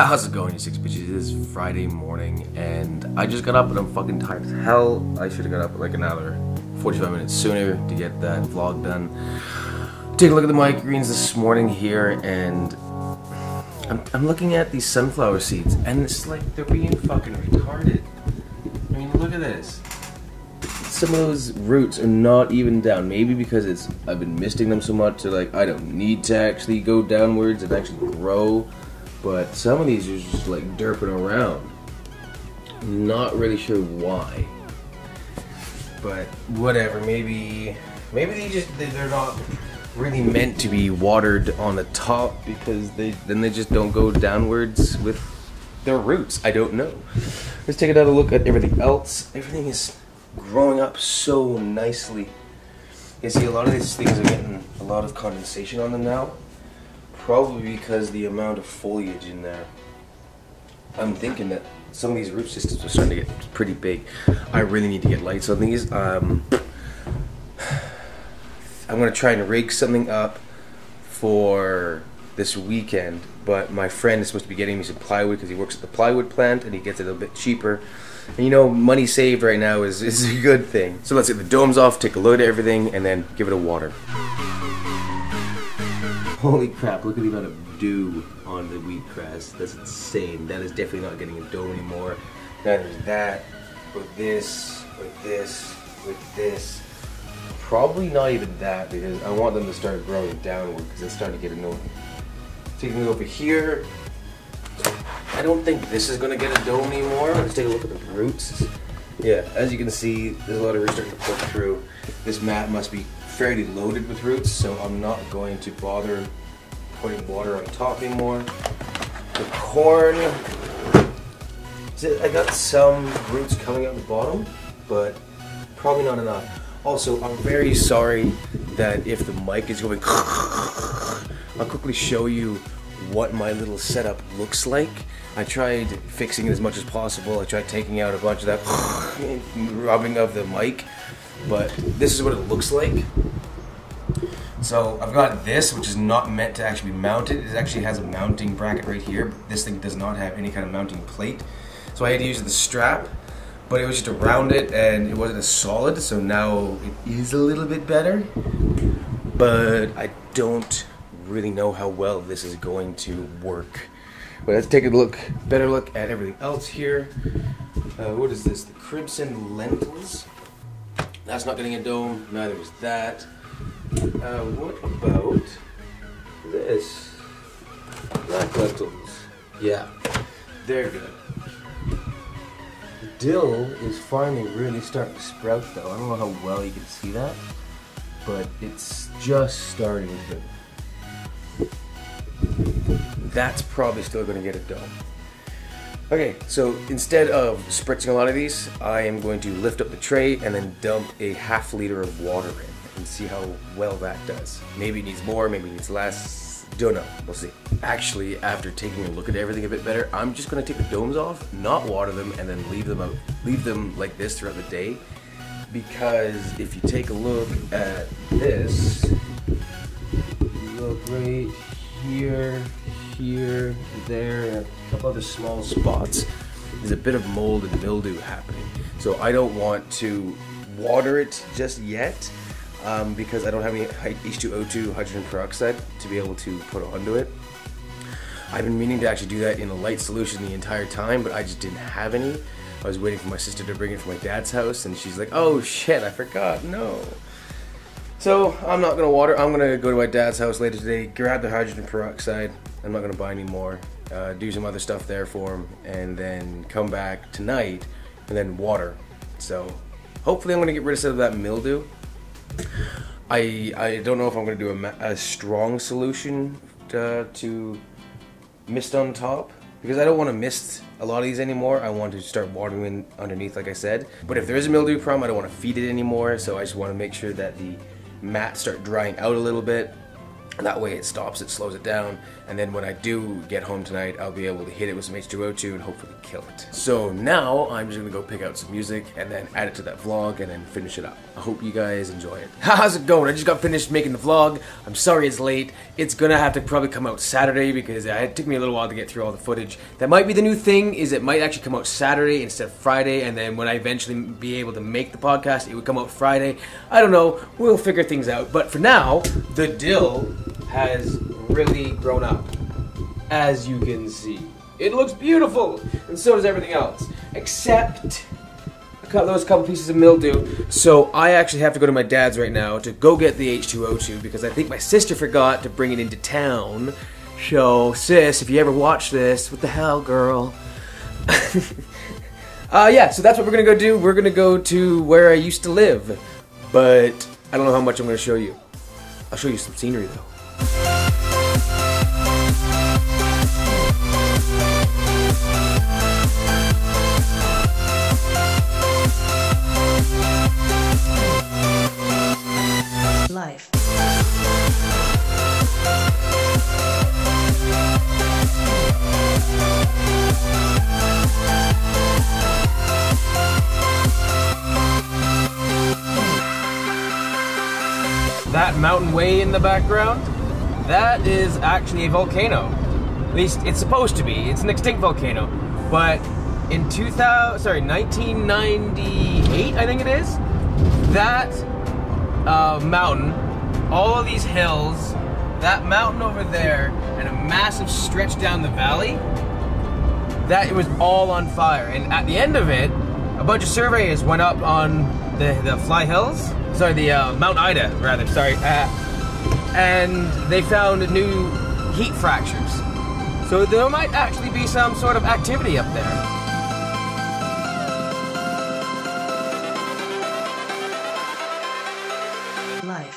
How's it going, you six bitches? It is Friday morning, and I just got up and I'm fucking tired as hell. I should have got up like another 45 minutes sooner to get that vlog done. Take a look at the microgreens this morning here, and I'm looking at these sunflower seeds, and it's like they're being fucking retarded. I mean, look at this. Some of those roots are not even down. Maybe because I've been misting them so much, so like I don't need to actually go downwards and actually grow. But some of these are just like derping around. Not really sure why. But whatever, maybe they're not really meant to be watered on the top, because they just don't go downwards with their roots. I don't know. Let's take another look at everything else. Everything is growing up so nicely. You see, a lot of these things are getting a lot of condensation on them now. Probably because the amount of foliage in there. I'm thinking that some of these root systems are starting to get pretty big. I really need to get lights on these. I'm going to try and rig something up for this weekend, but my friend is supposed to be getting me some plywood because he works at the plywood plant and he gets it a little bit cheaper. And you know, money saved right now is a good thing. So let's get the domes off, take a look at everything, and then give it a water. Holy crap, look at the amount of dew on the wheatgrass. That's insane. That is definitely not getting a dome anymore. Now there's that, with this, with this, with this. Probably not even that, because I want them to start growing downward, because it's starting to get annoying. Taking it over here, I don't think this is going to get a dome anymore. Let's take a look at the roots. Yeah, as you can see, there's a lot of roots starting to poke through. This mat must be fairly loaded with roots, so I'm not going to bother putting water on top anymore. The corn, I got some roots coming out the bottom, but probably not enough. Also, I'm very sorry that if the mic is going I'll quickly show you what my little setup looks like. I tried fixing it as much as possible. I tried taking out a bunch of that rubbing of the mic, but this is what it looks like. So I've got this, which is not meant to actually be mounted. It actually has a mounting bracket right here, but this thing does not have any kind of mounting plate. So I had to use the strap, but it was just around it and it wasn't as solid, so now it is a little bit better. But I don't really know how well this is going to work. But let's take a better look at everything else here. What is this? The crimson lentils. That's not getting a dome. Neither is that. What about this? Black lentils. Yeah, they're good. Dill is finally really starting to sprout, though. I don't know how well you can see that, but it's just starting to. That's probably still going to get a dome. Okay, so instead of spritzing a lot of these, I am going to lift up the tray and then dump a ½ liter of water in and see how well that does. Maybe it needs more, maybe it needs less. Don't know. We'll see. Actually, after taking a look at everything a bit better, I'm just going to take the domes off, not water them, and then leave them like this throughout the day. Because if you take a look at this, look right here, here, there, and a couple other small spots, there's a bit of mold and mildew happening. So I don't want to water it just yet, because I don't have any H2O2 hydrogen peroxide to be able to put onto it. I've been meaning to actually do that in a light solution the entire time, but I just didn't have any. I was waiting for my sister to bring it from my dad's house, and she's like, oh shit, I forgot, no. So I'm not gonna water. I'm gonna go to my dad's house later today, grab the hydrogen peroxide. I'm not gonna buy any more, do some other stuff there for him, and then come back tonight and then water. So hopefully I'm gonna get rid of some of that mildew. I don't know if I'm gonna do a strong solution to mist on top, because I don't want to mist a lot of these anymore. I want to start watering underneath, like I said. But if there is a mildew problem, I don't want to feed it anymore, so I just want to make sure that the mats start drying out a little bit. That way it stops, it slows it down, and then when I do get home tonight, I'll be able to hit it with some H2O2 and hopefully kill it. So now I'm just gonna go pick out some music and then add it to that vlog and then finish it up. I hope you guys enjoy it. How's it going? I just got finished making the vlog. I'm sorry it's late. It's gonna have to probably come out Saturday because it took me a little while to get through all the footage. That might be the new thing, is it might actually come out Saturday instead of Friday, and then when I eventually be able to make the podcast, it would come out Friday. I don't know, we'll figure things out. But for now, the dill has really grown up, as you can see. It looks beautiful, and so does everything else, except those couple pieces of mildew. So I actually have to go to my dad's right now to go get the H2O2 because I think my sister forgot to bring it into town. So sis, if you ever watch this, what the hell, girl? Yeah, so that's what we're gonna go do. We're gonna go to where I used to live, but I don't know how much I'm gonna show you. I'll show you some scenery though. Life. That mountain way in the background, that is actually a volcano. At least it's supposed to be. It's an extinct volcano. But in 1998, I think it is, that mountain, all of these hills, that mountain over there, and a massive stretch down the valley, that it was all on fire. And at the end of it, a bunch of surveyors went up on the Fly Hills, sorry, the Mount Ida, rather, sorry, and they found new heat fractures. So there might actually be some sort of activity up there. Life.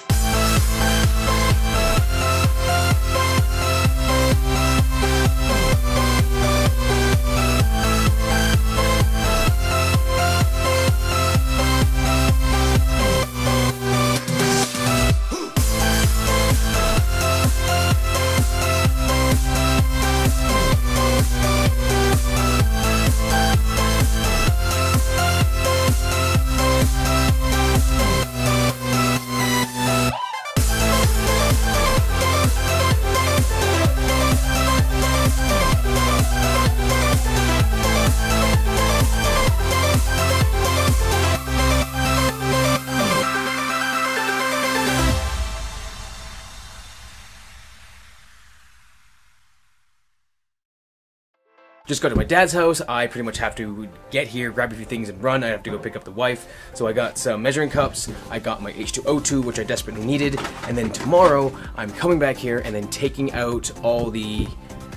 Just go to my dad's house. I pretty much have to get here, grab a few things and run. I have to go pick up the wife. So I got some measuring cups, I got my H2O2, which I desperately needed, and then tomorrow I'm coming back here and then taking out all the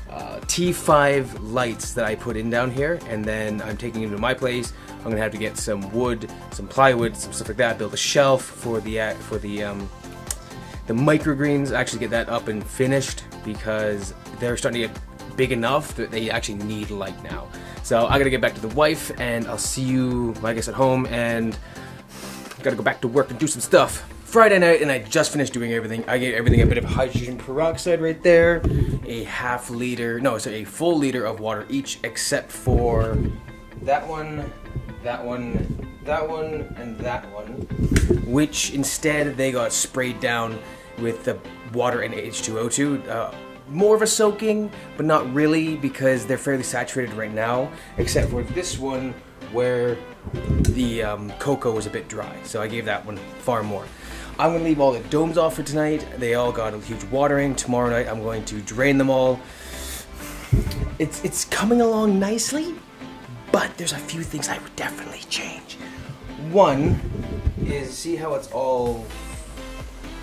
T5 lights that I put in down here, and then I'm taking them to my place. I'm gonna have to get some wood, some plywood, some stuff like that, build a shelf for the microgreens, actually get that up and finished because they're starting to get big enough that they actually need light now. So I gotta get back to the wife, and I'll see you, I guess, at home, and gotta go back to work and do some stuff. Friday night, and I just finished doing everything. I gave everything a bit of hydrogen peroxide right there, a full liter of water each, except for that one, that one, that one, and that one, which instead they got sprayed down with the water and H2O2. More of a soaking, but not really because they're fairly saturated right now, except for this one where the cocoa was a bit dry. So I gave that one far more. I'm going to leave all the domes off for tonight. They all got a huge watering. Tomorrow night I'm going to drain them all. It's coming along nicely, but there's a few things I would definitely change. One is, see how it's all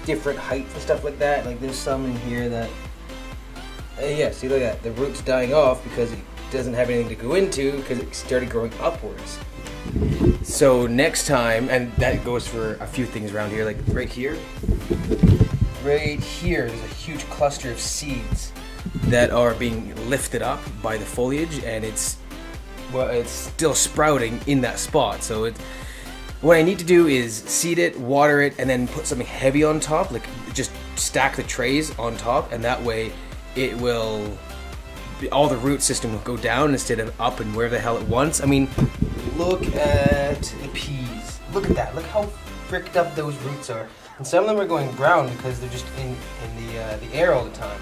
different heights and stuff like that? Like there's some in here that yeah, see, look at that. The root's dying off because it doesn't have anything to go into because it started growing upwards. So next time, and that goes for a few things around here, like right here, there's a huge cluster of seeds that are being lifted up by the foliage, and it's still sprouting in that spot. So what I need to do is seed it, water it, and then put something heavy on top, like just stack the trays on top, and that way it will, all the root system will go down instead of up and where the hell it wants. I mean, look at the peas. Look at that. Look how fricked up those roots are. And some of them are going brown because they're just in the air all the time.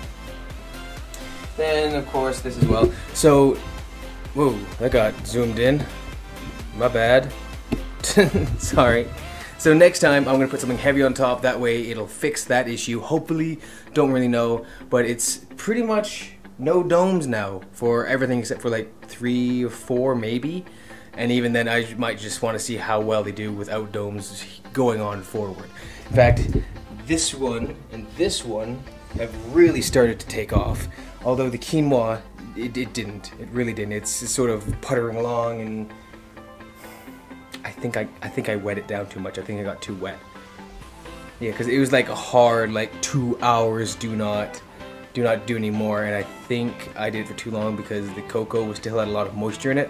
Then, of course, this as well. So, whoa, that got zoomed in. My bad. Sorry. So next time I'm going to put something heavy on top, that way it'll fix that issue. Hopefully, don't really know, but it's pretty much no domes now for everything except for like 3 or 4 maybe. And even then I might just want to see how well they do without domes going on forward. In fact, this one and this one have really started to take off. Although the quinoa, it didn't. It really didn't. It's sort of puttering along, and I think I wet it down too much. I think I got too wet. Yeah, because it was like a hard, like 2 hours, do not do anymore, and I think I did it for too long because the cocoa still had a lot of moisture in it.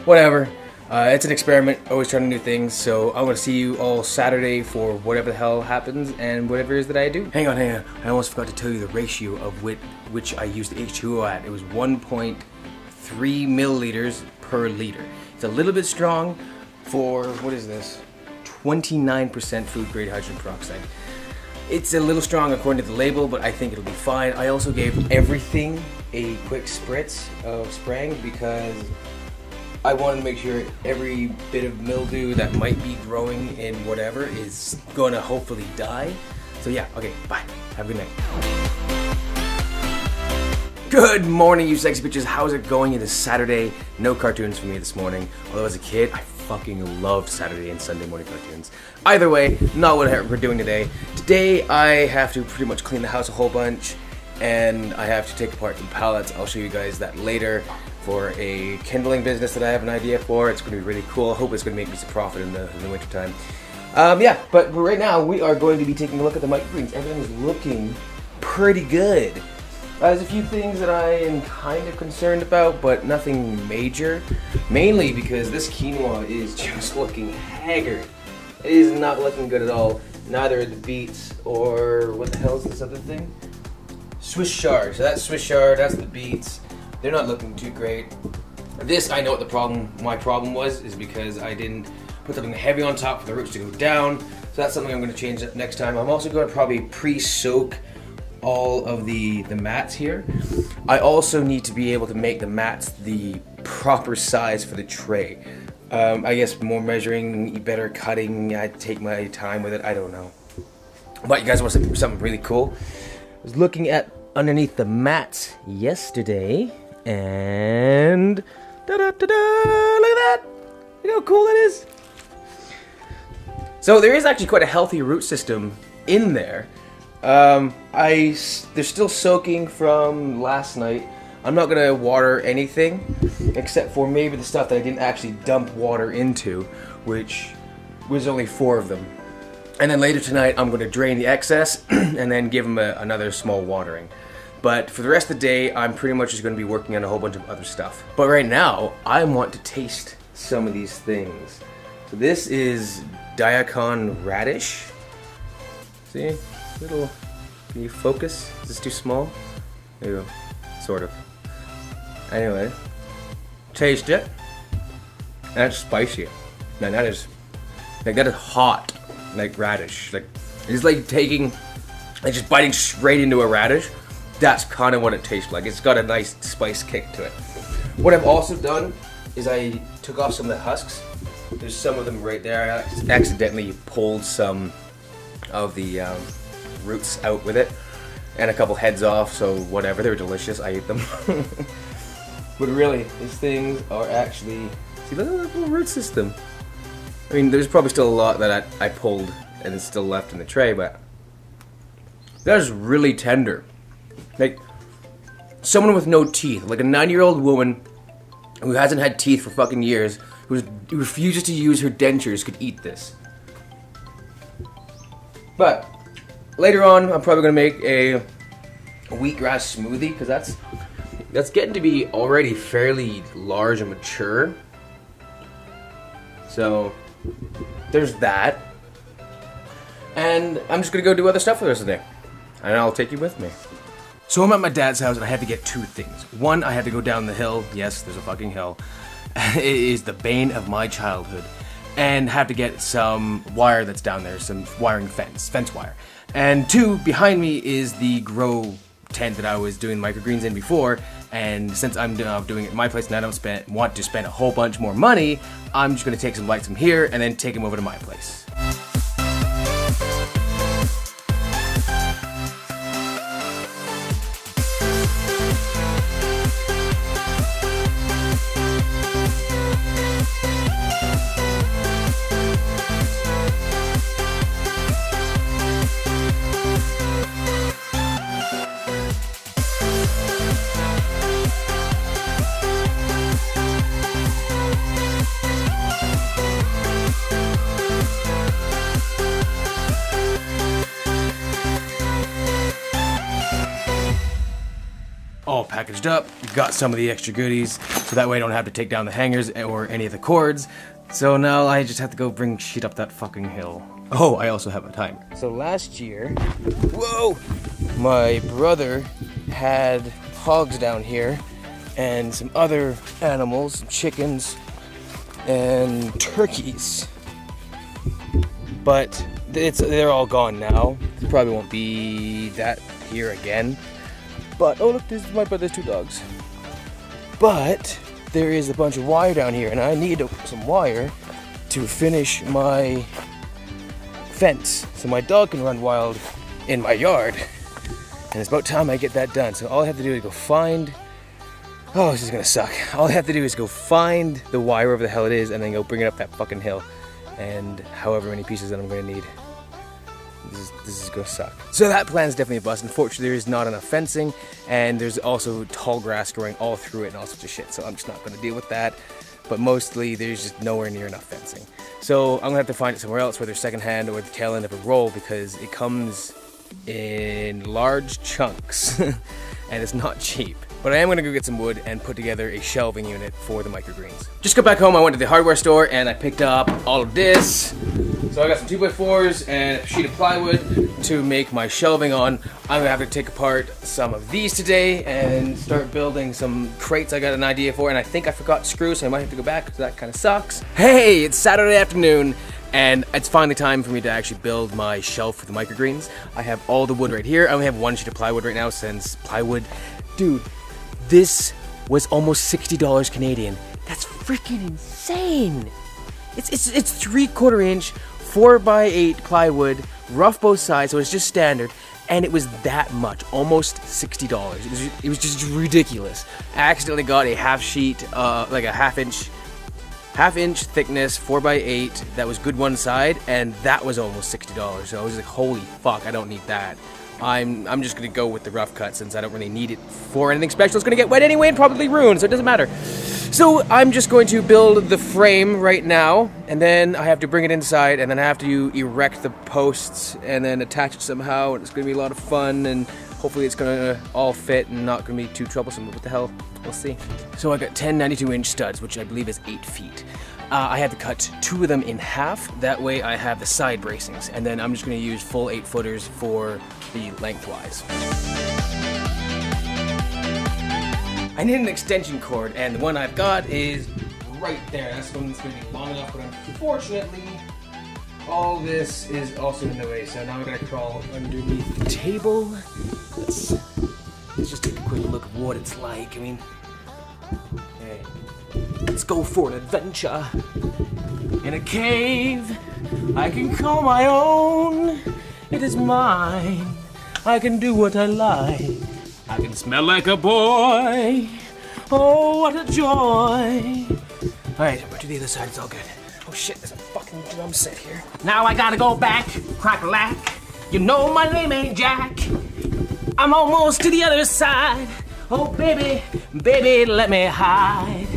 Whatever. It's an experiment, always trying new things, so I'm going to see you all Saturday for whatever the hell happens and whatever it is that I do. Hang on, I almost forgot to tell you the ratio of which I used the H2O at. It was 1.3 milliliters per liter. It's a little bit strong for, what is this? 29% food grade hydrogen peroxide. It's a little strong according to the label, but I think it'll be fine. I also gave everything a quick spritz of spraying because I wanted to make sure every bit of mildew that might be growing in whatever is gonna hopefully die. So yeah, okay, bye. Have a good night. Good morning, you sexy bitches. How's it going? It is Saturday. No cartoons for me this morning. Although as a kid, I fucking loved Saturday and Sunday morning cartoons. Either way, not what we're doing today. Today, I have to pretty much clean the house a whole bunch, and I have to take apart some pallets. I'll show you guys that later for a kindling business that I have an idea for. It's going to be really cool. I hope it's going to make me some profit in the winter time. Yeah, but right now we are going to be taking a look at the microgreens. Everything is looking pretty good. There's a few things that I am kind of concerned about, but nothing major. Mainly because this quinoa is just looking haggard. It is not looking good at all. Neither are the beets or what the hell is this other thing? Swiss chard. So that's Swiss chard, that's the beets. They're not looking too great. This, I know what my problem was, is because I didn't put something heavy on top for the roots to go down. So that's something I'm going to change up next time. I'm also going to probably pre-soak all of the mats here. I also need to be able to make the mats the proper size for the tray. I guess more measuring, better cutting, I take my time with it, I don't know. But you guys want something really cool? I was looking at underneath the mats yesterday, and da-da-da-da, look at that! Look how cool that is! So there is actually quite a healthy root system in there. They're still soaking from last night. I'm not gonna water anything except for maybe the stuff that I didn't actually dump water into, which was only 4 of them. And then later tonight I'm gonna drain the excess and then give them another small watering. But for the rest of the day, I'm pretty much just going to be working on a whole bunch of other stuff. But right now, I want to taste some of these things. So this is Daikon radish. See? Little, can you focus? Is this too small? There you go. Sort of. Anyway, taste it. That's spicy. Now that is hot, like radish. Like, it's like just biting straight into a radish. That's kind of what it tastes like. It's got a nice spice kick to it. What I've also done is I took off some of the husks. There's some of them right there. I accidentally pulled some of the roots out with it. And a couple heads off, so whatever. They're delicious. I ate them. But really, these things are actually... See, look at that little root system. I mean, there's probably still a lot that I pulled and it's still left in the tray, but... that is really tender. Like, someone with no teeth, like a 90-year-old woman who hasn't had teeth for fucking years, who refuses to use her dentures, could eat this. But later on, I'm probably gonna make a wheatgrass smoothie because that's getting to be already fairly large and mature. So there's that. and I'm just gonna go do other stuff for the rest of the day. And I'll take you with me. So I'm at my dad's house and I had to get 2 things. One, I had to go down the hill. Yes, there's a fucking hill. It is the bane of my childhood. And have to get some wire that's down there, some wiring fence wire. And 2, behind me is the grow tent that I was doing microgreens in before, and since I'm doing it in my place and I don't want to spend a whole bunch more money, I'm just going to take some lights from here and then take them over to my place. All packaged up, got some of the extra goodies, so that way I don't have to take down the hangers or any of the cords. So now I just have to go bring shit up that fucking hill. Oh, I also have a timer. So last year, whoa, my brother had hogs down here and some other animals, some chickens and turkeys. But they're all gone now. There probably won't be that here again. But, oh look, this is my brother's 2 dogs. But there is a bunch of wire down here and I need some wire to finish my fence so my dog can run wild in my yard. And it's about time I get that done. So all I have to do is go find, oh, this is gonna suck. All I have to do is go find the wire, wherever the hell it is, and then go bring it up that fucking hill. And however many pieces that I'm gonna need. This is gonna suck. So that plan's definitely a bust. Unfortunately, there is not enough fencing, and there's also tall grass growing all through it and all sorts of shit. So I'm just not gonna deal with that. But mostly, there's just nowhere near enough fencing. So I'm gonna have to find it somewhere else, whether secondhand or the tail end of a roll, because it comes in large chunks, and it's not cheap. But I am gonna go get some wood and put together a shelving unit for the microgreens. Just got back home, I went to the hardware store and I picked up all of this. So I got some 2x4s and a sheet of plywood to make my shelving on. I'm gonna have to take apart some of these today and start building some crates I got an idea for, and I think I forgot screws, so I might have to go back, because that kind of sucks. Hey, it's Saturday afternoon, and it's finally time for me to actually build my shelf for the microgreens. I have all the wood right here. I only have 1 sheet of plywood right now, since plywood, dude, this was almost $60 Canadian. That's freaking insane. It's 3/4 inch, 4x8 plywood, rough both sides, so it's just standard, and it was that much, almost $60. It was just ridiculous. I accidentally got a half sheet, like a half inch thickness, 4x8, that was good one side, and that was almost $60. So I was like, holy fuck, I don't need that. I'm just gonna go with the rough cut since I don't really need it for anything special. It's gonna get wet anyway and probably ruined, so it doesn't matter. So I'm just going to build the frame right now, and then I have to bring it inside, and then I have to erect the posts and then attach it somehow, and it's gonna be a lot of fun, and hopefully it's gonna all fit and not gonna be too troublesome, but what the hell, we'll see. So I got 10 92-inch studs, which I believe is 8 feet. I had to cut 2 of them in half, that way I have the side bracings, and then I'm just gonna use full 8-footers for the lengthwise. I need an extension cord, and the one I've got is right there. That's the one that's going to be long enough, but unfortunately, all this is also in the way, so now I'm going to crawl underneath the table. Let's just take a quick look at what it's like. I mean, hey, let's go for an adventure. In a cave, I can call my own. It is mine. I can do what I like. I can smell like a boy. Oh, what a joy. Alright, we're to the other side, it's all good. Oh shit, there's a fucking drum set here. Now I gotta go back, crack-a-lack. You know my name ain't Jack. I'm almost to the other side. Oh baby, baby, let me hide.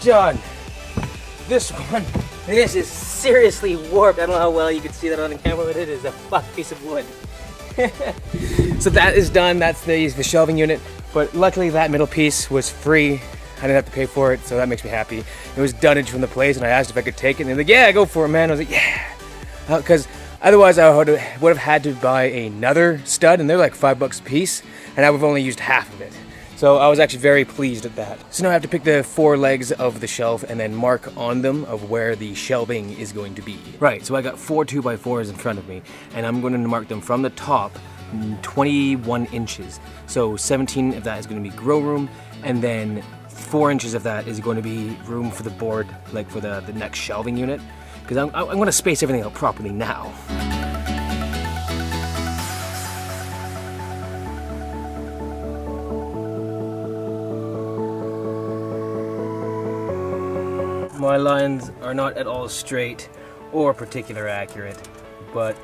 done. This one, this is seriously warped. I don't know how well you can see that on the camera, but it is a fuck piece of wood. So that is done. That's the shelving unit. But luckily that middle piece was free. I didn't have to pay for it, so that makes me happy. It was dunnage from the place, and I asked if I could take it, and they're like, yeah, go for it, man. I was like, yeah. Because otherwise I would have had to buy another stud, and they're like $5 a piece, and I would have only used half of it. So I was actually very pleased at that. So now I have to pick the 4 legs of the shelf and then mark on them of where the shelving is going to be. Right, so I got 4 2x4s in front of me, and I'm going to mark them from the top 21 inches. So 17 of that is going to be grow room, and then 4 inches of that is going to be room for the board, like for the next shelving unit. Because I'm going to space everything out properly now. My lines are not at all straight or particular accurate, but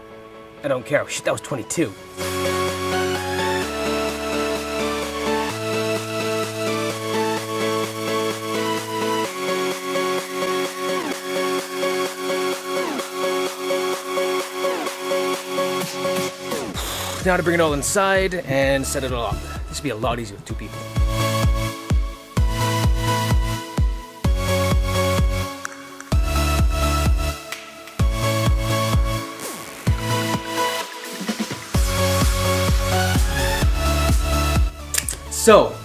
I don't care. Shit, that was 22. Now to bring it all inside and set it all up. This would be a lot easier with 2 people. So,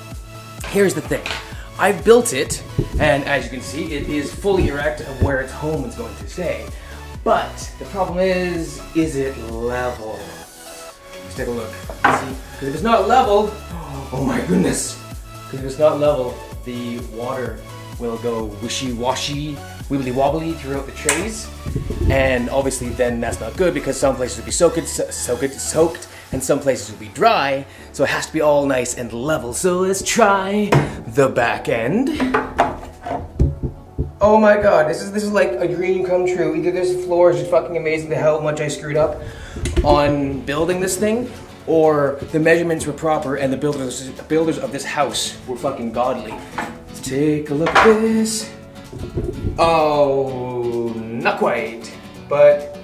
here's the thing. I built it, and as you can see, it is fully erect of where its home is going to stay. But the problem is it level? Let's take a look. See? Because if it's not level, oh my goodness. Because if it's not level, the water will go wishy-washy, wibbly-wobbly throughout the trays. And obviously then that's not good because some places will be soaked, and some places will be dry. So it has to be all nice and level. So let's try the back end. Oh my god, this is like a dream come true. Either this floor is just fucking amazing to how much I screwed up on building this thing, or the measurements were proper and the builders of this house were fucking godly. Let's take a look at this. Oh, not quite, but,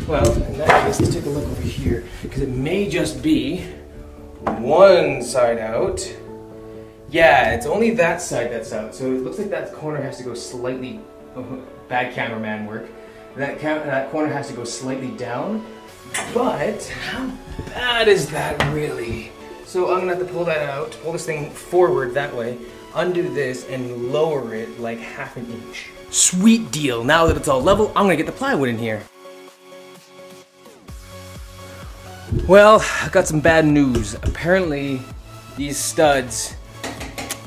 well, in that case, let's take a look over here, because it may just be one side out. Yeah, it's only that side that's out, so it looks like that corner has to go slightly, bad cameraman work, that corner has to go slightly down, but how bad is that really? So I'm gonna have to pull that out, pull this thing forward that way, undo this, and lower it like ½ an inch. Sweet deal, now that it's all level, I'm gonna get the plywood in here. Well, I got some bad news. Apparently, these studs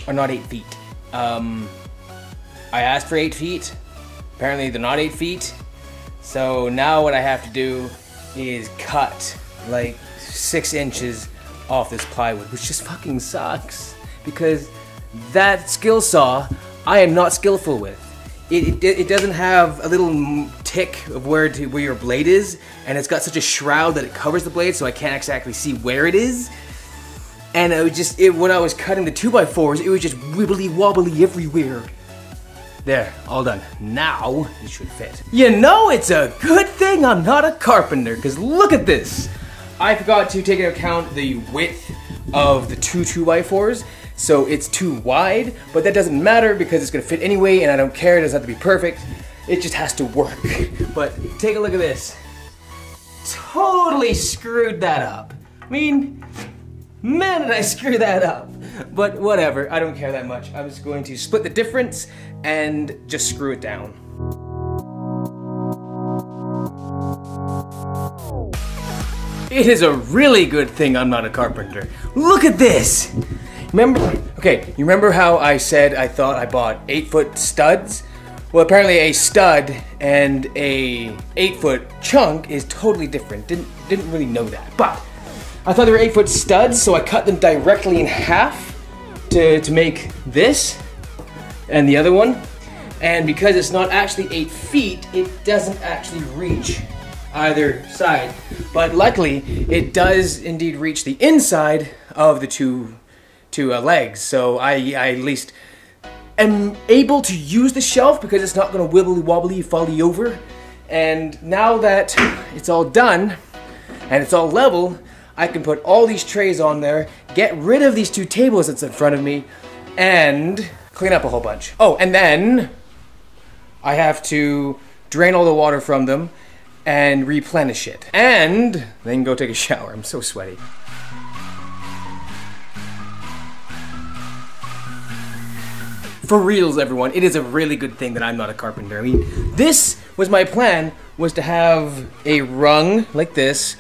are not 8 feet. I asked for 8 feet. Apparently they're not 8 feet. So now what I have to do is cut like 6 inches off this plywood, which just fucking sucks because that skill saw I am not skillful with. It doesn't have a little tick of where your blade is, and it's got such a shroud that it covers the blade, so I can't exactly see where it is. And it was just, when I was cutting the 2x4s, it was just wibbly wobbly everywhere. There, all done. Now, it should fit. You know, it's a good thing I'm not a carpenter, because look at this. I forgot to take into account the width of the 2x4s, so it's too wide, but that doesn't matter because it's gonna fit anyway, and I don't care, it doesn't have to be perfect. It just has to work. But take a look at this. Totally screwed that up. I mean, man, did I screw that up. But whatever, I don't care that much. I'm just going to split the difference and just screw it down. It is a really good thing I'm not a carpenter. Look at this! You remember how I said I thought I bought 8-foot studs? Well, apparently a stud and a 8-foot chunk is totally different. Didn't really know that, but I thought they were 8-foot studs, so I cut them directly in half to make this and the other one. And because it's not actually 8 feet, it doesn't actually reach either side. But luckily, it does indeed reach the inside of the two legs. So I at least am able to use the shelf because it's not gonna wibbly wobbly folly over. And now that it's all done and it's all level, I can put all these trays on there, get rid of these two tables that's in front of me, and clean up a whole bunch. Oh, and then I have to drain all the water from them and replenish it. And then go take a shower. I'm so sweaty. For reals, everyone, it is a really good thing that I'm not a carpenter. I mean, this was my plan, was to have a rung like this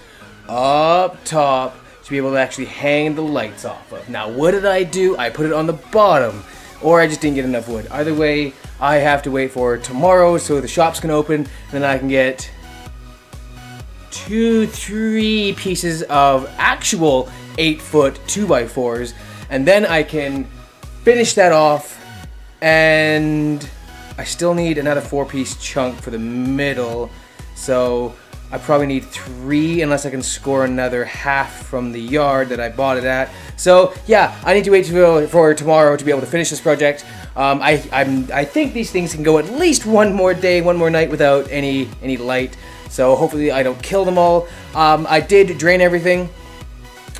up top to be able to actually hang the lights off of. Now, what did I do? I put it on the bottom, or I just didn't get enough wood. Either way, I have to wait for tomorrow so the shops can open, and then I can get 2-3 pieces of actual 8-foot 2x4s, and then I can finish that off. And I still need another 4-piece chunk for the middle, so I probably need 3 unless I can score another half from the yard that I bought it at. So yeah, I need to wait for tomorrow to be able to finish this project. I think these things can go at least one more day, one more night without any light. So hopefully I don't kill them all. I did drain everything,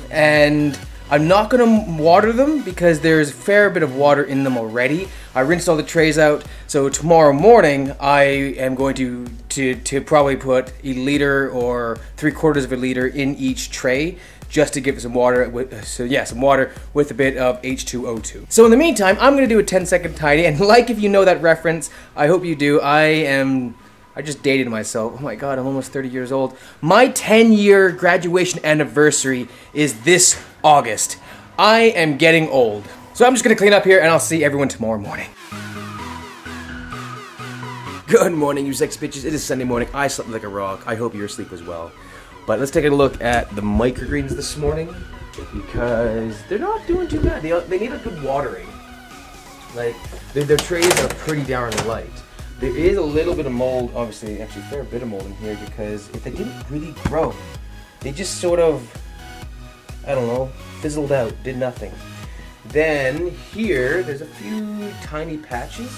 and I'm not gonna water them because there's a fair bit of water in them already. I rinsed all the trays out, so tomorrow morning I am going to probably put a liter or 3/4 of a liter in each tray just to give it some water. Some water with a bit of H2O2. So in the meantime, I'm gonna do a 10-second tidy, and like if you know that reference, I hope you do. I just dated myself. Oh my god, I'm almost 30 years old. My 10-year graduation anniversary is this August. I am getting old. So I'm just gonna clean up here and I'll see everyone tomorrow morning. Good morning, you sex bitches. It is Sunday morning. I slept like a rock. I hope your sleep was well. But let's take a look at the microgreens this morning because they're not doing too bad. They need a good watering. Like, their trays are pretty darn light. There is a little bit of mold, obviously, actually a fair bit of mold in here because they didn't really grow. They just sort of, I don't know, fizzled out, did nothing. Then here, there's a few tiny patches,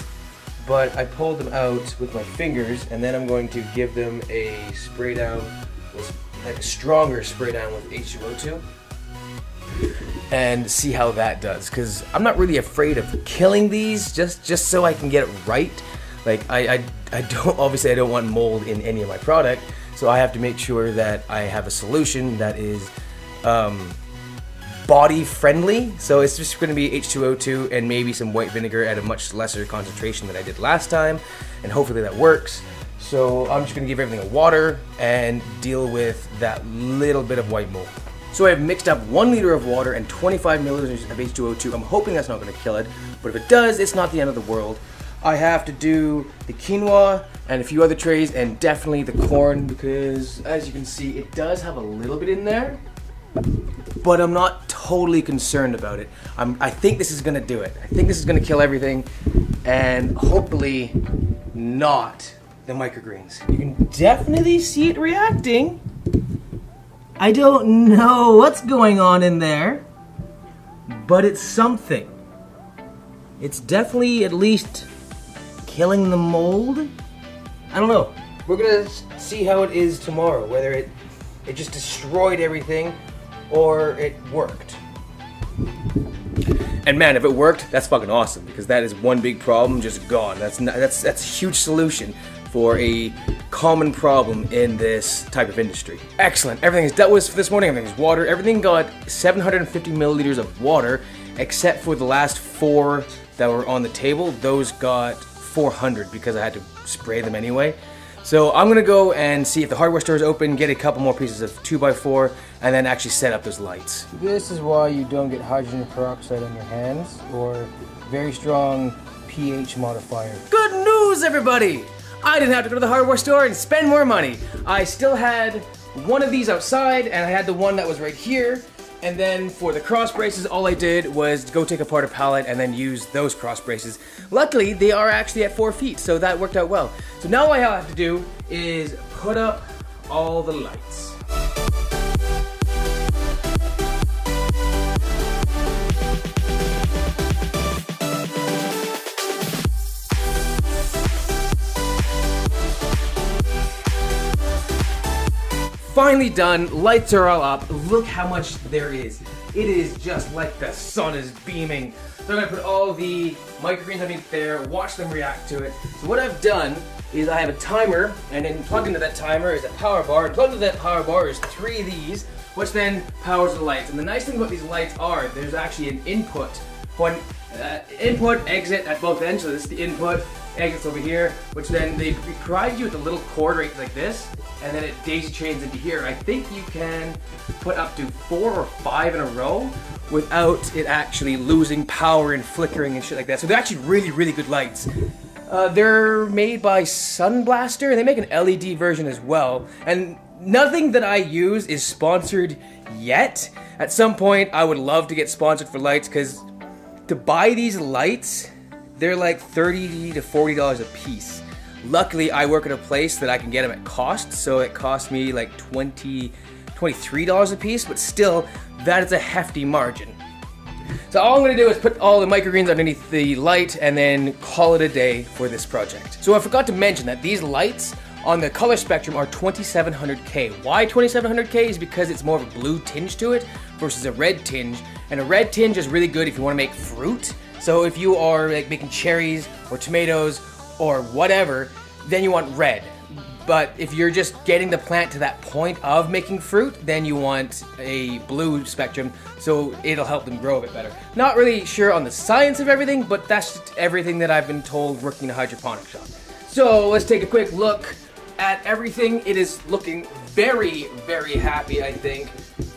but I pulled them out with my fingers, and then I'm going to give them a spray down, like a stronger spray down with H2O2, and see how that does. Because I'm not really afraid of killing these, just so I can get it right. Like, I don't want mold in any of my product, so I have to make sure that I have a solution that is body friendly. So it's just going to be H2O2 and maybe some white vinegar at a much lesser concentration than I did last time, and hopefully that works. So I'm just going to give everything a water and deal with that little bit of white mold. So I've mixed up 1 liter of water and 25 milliliters of H2O2. I'm hoping that's not going to kill it, but if it does, it's not the end of the world. I have to do the quinoa and a few other trays, and definitely the corn, because as you can see, it does have a little bit in there, but I'm not totally concerned about it. I think this is gonna do it. I think this is gonna kill everything, and hopefully not the microgreens. You can definitely see it reacting. I don't know what's going on in there, but it's something. It's definitely at least killing the mold. I don't know. We're gonna see how it is tomorrow, whether it just destroyed everything or it worked. And man, if it worked, that's fucking awesome, because that is one big problem just gone. That's a huge solution for a common problem in this type of industry. Excellent. Everything is dealt with for this morning. Everything is water. Everything got 750 milliliters of water, except for the last 4 that were on the table. Those got 400 because I had to spray them anyway. So I'm gonna go and see if the hardware store is open, get a couple more pieces of 2x4, and then actually set up those lights. This is why you don't get hydrogen peroxide on your hands or very strong pH modifier. Good news, everybody! I didn't have to go to the hardware store and spend more money. I still had one of these outside, and I had the one that was right here. And then for the cross braces, all I did was go take apart a pallet and then use those cross braces. Luckily, they are actually at 4 feet, so that worked out well. So now what I have to do is put up all the lights. finally done. Lights are all up. Look how much there is. It is just like the sun is beaming. So I'm gonna put all the microgreens underneath there, watch them react to it. So what I've done is I have a timer, and then plugged into that timer is a power bar, and plugged into that power bar is 3 of these, which then powers the lights. And the nice thing about these lights are, there's actually an input. One input, exit at both ends, so this is the input, exits over here, which then they provide you with a little cord right like this, and then it daisy chains into here. I think you can put up to 4 or 5 in a row without it actually losing power and flickering and shit like that. So they're actually really, really good lights. They're made by Sunblaster, and they make an LED version as well. And nothing that I use is sponsored yet. At some point, I would love to get sponsored for lights, because to buy these lights, they're like $30 to $40 a piece. Luckily, I work at a place that I can get them at cost, so it cost me like $23 a piece, but still, that is a hefty margin. So all I'm gonna do is put all the microgreens underneath the light and then call it a day for this project. So I forgot to mention that these lights on the color spectrum are 2700K. Why 2700K is because it's more of a blue tinge to it versus a red tinge. And a red tinge is really good if you wanna make fruit. So if you are like making cherries or tomatoes or whatever, then you want red. But if you're just getting the plant to that point of making fruit, then you want a blue spectrum, so it'll help them grow a bit better. Not really sure on the science of everything, but that's just everything that I've been told working in a hydroponic shop. So let's take a quick look at everything. It is looking very, very happy, I think.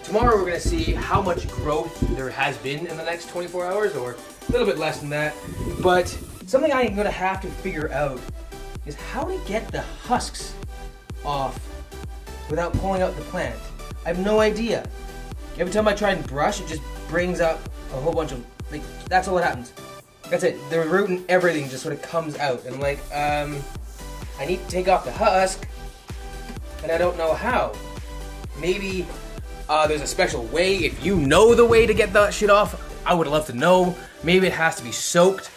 Tomorrow we're gonna see how much growth there has been in the next 24 hours, or a little bit less than that. But something I'm gonna have to figure out is how to get the husks off without pulling out the plant. I have no idea. Every time I try and brush, it just brings up a whole bunch of, like, that's all that happens. That's it. The root and everything just sort of comes out. And I'm like, I need to take off the husk, and I don't know how. Maybe there's a special way. If you know the way to get that shit off, I would love to know. Maybe it has to be soaked,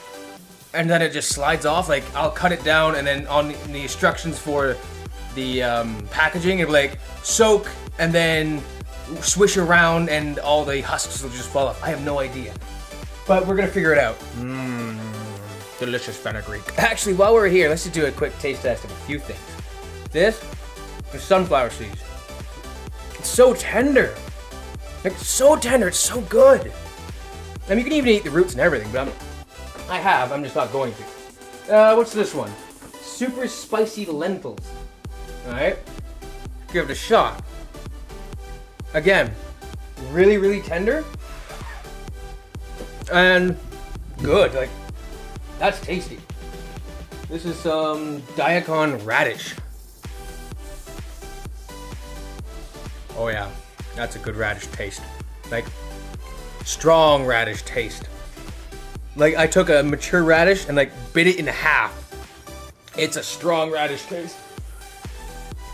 and then it just slides off. Like, I'll cut it down, and then on the instructions for the packaging, it'll like soak and then swish around, and all the husks will just fall off. I have no idea, but we're gonna figure it out. Delicious fenugreek. Actually, while we're here, let's just do a quick taste test of a few things. This is sunflower seeds. It's so tender. Like, so tender. It's so good. I mean, you can even eat the roots and everything, but I'm just not going to. What's this one? Super spicy lentils. Alright, give it a shot. Again, really, really tender. And good, like, that's tasty. This is some Daikon radish. Oh yeah, that's a good radish taste. Like, strong radish taste. Like, I took a mature radish and like bit it in half. It's a strong radish taste.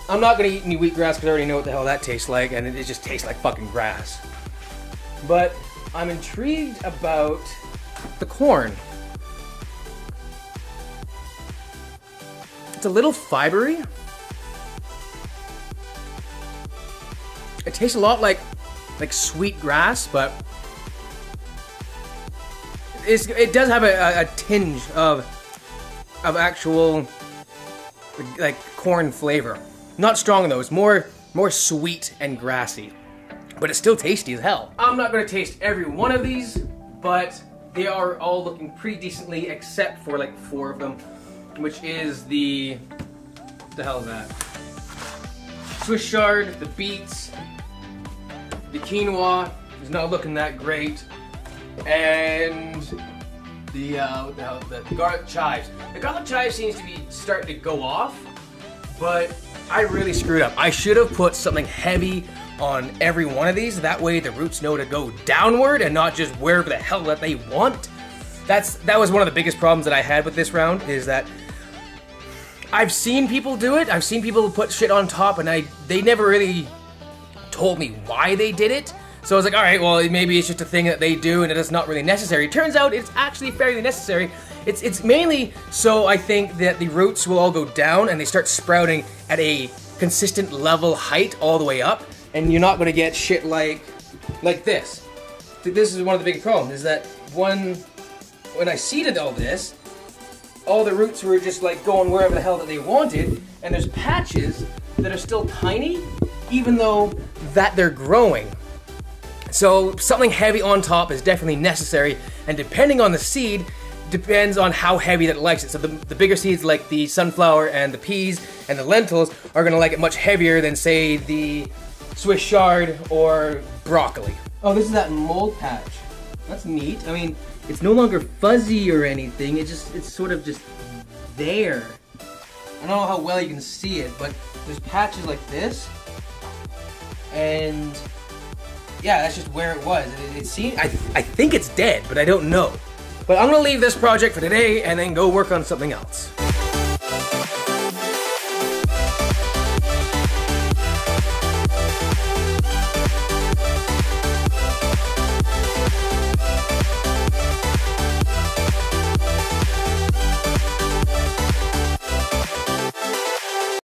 I'm not gonna eat any wheatgrass because I already know what the hell that tastes like, and it just tastes like fucking grass. But I'm intrigued about the corn. It's a little fibery. It tastes a lot like sweet grass, but it does have a tinge of actual like corn flavor. Not strong though, it's more sweet and grassy, but it's still tasty as hell. I'm not gonna taste every one of these, but they are all looking pretty decently, except for like 4 of them, which is what the hell is that? Swiss chard, the beets, the quinoa is not looking that great, and the garlic chives. The garlic chives seems to be starting to go off, but I really screwed up. I should have put something heavy on every one of these. That way the roots know to go downward and not just wherever the hell that they want. That was one of the biggest problems that I had with this round, is that I've seen people do it. I've seen people put shit on top, and they never really told me why they did it. So I was like, all right, well, maybe it's just a thing that they do and it is not really necessary. It turns out it's actually fairly necessary. It's mainly so I think that the roots will all go down and they start sprouting at a consistent level height all the way up, and you're not gonna get shit like this. This is one of the big problems, is that when I seeded all this, all the roots were just like going wherever the hell that they wanted, and there's patches that are still tiny, even though that they're growing. So something heavy on top is definitely necessary, and depending on the seed, depends on how heavy that it likes it. So the bigger seeds like the sunflower and the peas and the lentils are gonna like it much heavier than say the Swiss chard or broccoli. Oh, this is that mold patch. That's neat. I mean, it's no longer fuzzy or anything, it's sort of just there. I don't know how well you can see it, but there's patches like this, and yeah, that's just where it was. It seems, I think it's dead, but I don't know. But I'm gonna leave this project for today and then go work on something else.